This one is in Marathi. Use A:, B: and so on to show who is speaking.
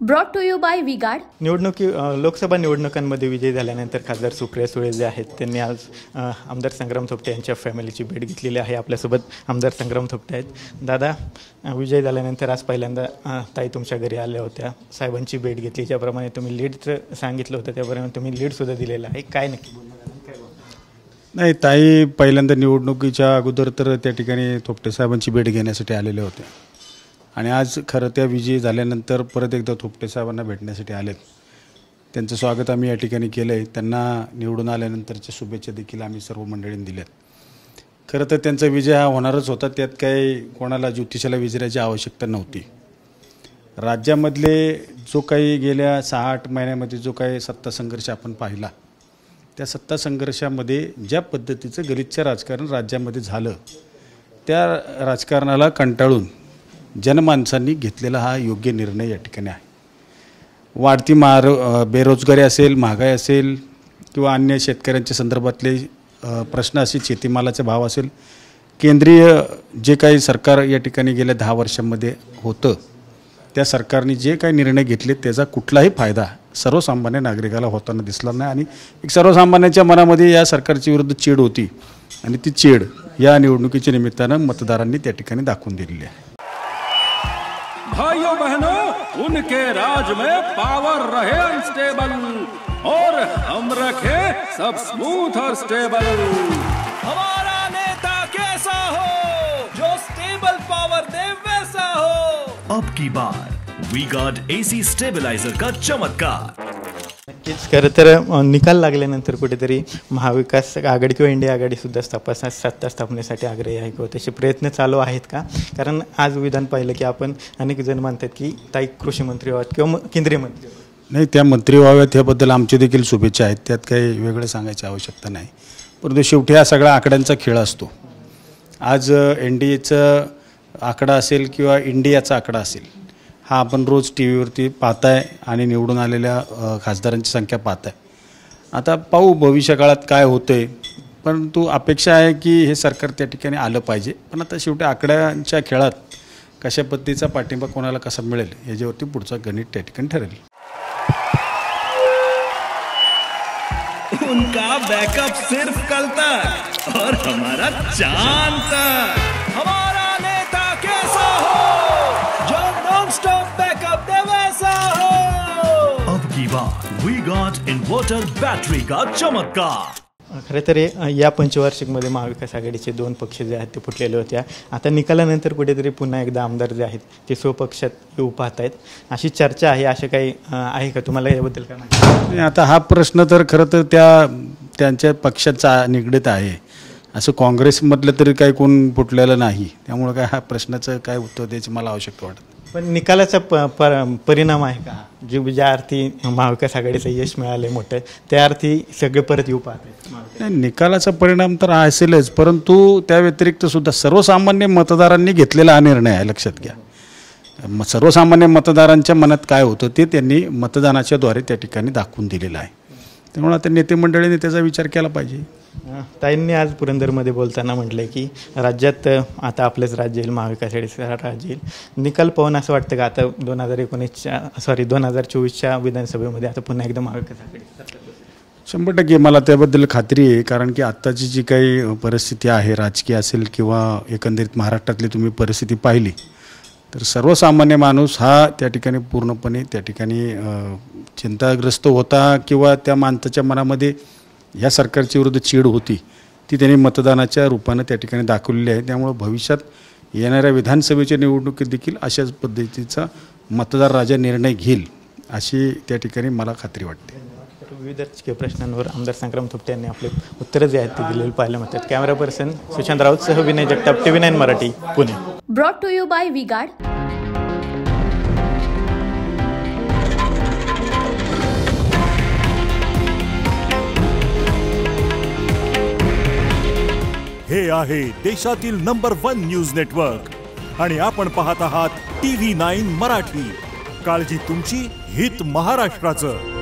A: Brought to you by V-Guard.
B: Lok Sabha निवडणुकांमध्ये विजयी झाल्यानंतर खासदार सुप्रिया सुळे जे आहेत त्यांनी आज आमदार संग्राम थोपटे यांच्या फॅमिलीची भेट घेतलेली आहे। आपल्यासोबत आमदार संग्राम थोपटे आहेत। दादा, विजय झाल्यानंतर आज पहिल्यांदा ताई तुमच्या घरी आल्या होत्या, साहेबांची भेट घेतली, ज्याप्रमाणे तुम्ही लीडचं सांगितलं होतं त्याप्रमाणे तुम्ही लीडसुद्धा दिलेलं आहे, काय नक्की बोलणार?
C: नाही, ताई पहिल्यांदा निवडणुकीच्या अगोदर तर त्या ठिकाणी थोपटे साहेबांची भेट घेण्यासाठी आलेले होते आणि आज खरं त्या विजयी झाल्यानंतर परत एकदा थोपटे साहेबांना भेटण्यासाठी आलेत। त्यांचं स्वागत आम्ही या ठिकाणी केलं आहे। त्यांना निवडून आल्यानंतरच्या शुभेच्छा देखील आम्ही सर्व मंडळींनी दिल्यात। खरं तर त्यांचा विजय हा होणारच होता, त्यात काही कोणाला ज्योतिषाला विचारायची आवश्यकता नव्हती। राज्यामधले जो काही गेल्या 6-8 महिन्यामध्ये जो काही सत्ता संघर्ष आपण पाहिला, त्या सत्ता संघर्षामध्ये ज्या पद्धतीचं गलिच्छ राजकारण राज्यामध्ये झालं, त्या राजकारणाला कंटाळून जनमानसांनी घेतलेला हा योग्य निर्णय या ठिकाणी आहे। वाढती बेरोजगारी असेल, महागाई असेल किंवा अन्य शेतकऱ्यांच्या संदर्भातले प्रश्न असेल, शेतीमालाचे भाव असेल, केंद्रीय जे काही सरकार या ठिकाणी गेल्या 10 वर्षांमध्ये होतं, त्या सरकारने जे काही निर्णय घेतले त्याचा कुठलाही फायदा सर्वसामान्य नागरिकाला होताना दिसला नाही आणि एक सर्वसामान्यांच्या मनामध्ये या सरकारच्या विरुद्ध चीड होती आणि ती चीड या निवडणुकीच्या निमित्तानं मतदारांनी त्या ठिकाणी दाखवून दिलेली आहे।
D: भाइयों बहनों, उनके राज में पावर रहे अनस्टेबल और हम रखे सब स्मूथ और स्टेबल।
E: हमारा नेता कैसा हो जो स्टेबल पावर दे वैसा हो।
F: अब की बार वी गार्ड एसी स्टेबलाइजर का चमत्कार।
B: नक्कीच खरं तर निकाल लागल्यानंतर कुठेतरी महाविकास आघाडी किंवा इंडिया आघाडीसुद्धा सत्ता स्थापनेसाठी आग्रही आहे किंवा तसे प्रयत्न चालू आहेत का? कारण आज विधान पाहिलं की आपण अनेक जण म्हणतात की ताई कृषी मंत्री व्हाव्यात किंवा केंद्रीय मंत्री
C: नाही, त्या मंत्री व्हाव्यात याबद्दल आमची देखील शुभेच्छा आहेत, त्यात काही वेगळं सांगायची आवश्यकता नाही। परंतु शेवटी हा सगळा आकड्यांचा खेळ असतो। आज NDAचा आकडा असेल किंवा इंडियाचा आकडा असेल, हा आपण रोज टी व्हीवरती पाहताय आणि निवडून आलेल्या खासदारांची संख्या पाहताय। आता पाहू भविष्यकाळात काय होतंय, परंतु अपेक्षा आहे की हे सरकार त्या ठिकाणी आलं पाहिजे। पण आता शेवटी आकड्यांच्या खेळात कशा पद्धतीचा पाठिंबा कोणाला कसा मिळेल याच्यावरती पुढचा गणित त्या ठिकाणी ठरेल।
F: उनका बैकअप सिर्फ कल तक और हमारा चांद तक।
E: हमारा नेता कैसा हो जो नॉन स्टॉप बैकअप दे वैसा हो।
F: अब की बार वी गॉट इन्वर्टर बैटरी का चमत्कार।
B: खरं तर या पंचवार्षिकमध्ये महाविकास आघाडीचे 2 पक्ष जे आहेत ते फुटलेले होते। आता निकालानंतर कुठेतरी पुन्हा एकदा आमदार जे आहेत ते स्वपक्षात येऊ पाहत आहेत, अशी चर्चा आहे। असं काही आहे का? तुम्हाला याबद्दल काय माहिती?
C: आता हा प्रश्न तर खरं तर त्यांच्या पक्षाचा निगडीत आहे। असं काँग्रेसमधलं तरी काही कोण फुटलेलं नाही, त्यामुळे काय हा प्रश्नाचं काय उत्तर द्यायची मला आवश्यकता वाटत।
B: पण निकालाचा परिणाम आहे का? ज्या अर्थी महाविकास आघाडीचं यश मिळाले मोठं, त्या अर्थी सगळे परत येऊ पाहतात?
C: नाही, निकालाचा परिणाम तर असेलच, परंतु त्या व्यतिरिक्त सुद्धा सर्वसामान्य मतदारांनी घेतलेला हा निर्णय आहे, लक्षात घ्या। सर्वसामान्य मतदारांच्या मनात काय होतं ते त्यांनी मतदानाच्या द्वारे त्या ठिकाणी दाखवून दिलेलं आहे। त्यामुळे आता नेते मंडळींनी त्याचा विचार केला पाहिजे।
B: ताईंनी आज पुरंदरमध्ये बोलताना म्हटलं की राज्यात आता आपलंच राज्य येईल, महाविकास आघाडीचं राज्य येईल। निकाल पाहून असं वाटतं का आता 2024च्या विधानसभेमध्ये आता पुन्हा एकदा महाविकास आघाडी?
C: 100% मला त्याबद्दल खात्री आहे, कारण की आत्ताची जी काही परिस्थिती आहे, राजकीय असेल किंवा एकंदरीत महाराष्ट्रातली तुम्ही परिस्थिती पाहिली तर सर्वसामान्य माणूस हा त्या ठिकाणी पूर्णपणे त्या ठिकाणी चिंताग्रस्त होता किंवा त्या माणसाच्या मनामध्ये या सरकारच्या विरुद्ध चीड होती, ती त्यांनी मतदानाच्या रूपानं त्या ठिकाणी दाखवलेली आहे। त्यामुळे भविष्यात येणाऱ्या विधानसभेच्या निवडणुकीत देखील अशाच पद्धतीचा मतदार राजा निर्णय घेईल अशी त्या ठिकाणी मला खात्री वाटते।
B: विविध राजकीय प्रश्नांवर आमदार संग्राम थोपटे यांनी आपले उत्तरं जे आहेत ते दिलेले पाहायला मिळतात। कॅमेरा पर्सन सुशांत राऊतसह Vinay Jagtap, TV9 Marathi, Pune.
A: Brought to you by V-Guard.
G: हे आहे देशातील नंबर 1 न्यूज नेटवर्क आणि आपण पाहत आहात TV9 मराठी। काळजी तुमची, हित महाराष्ट्राचं।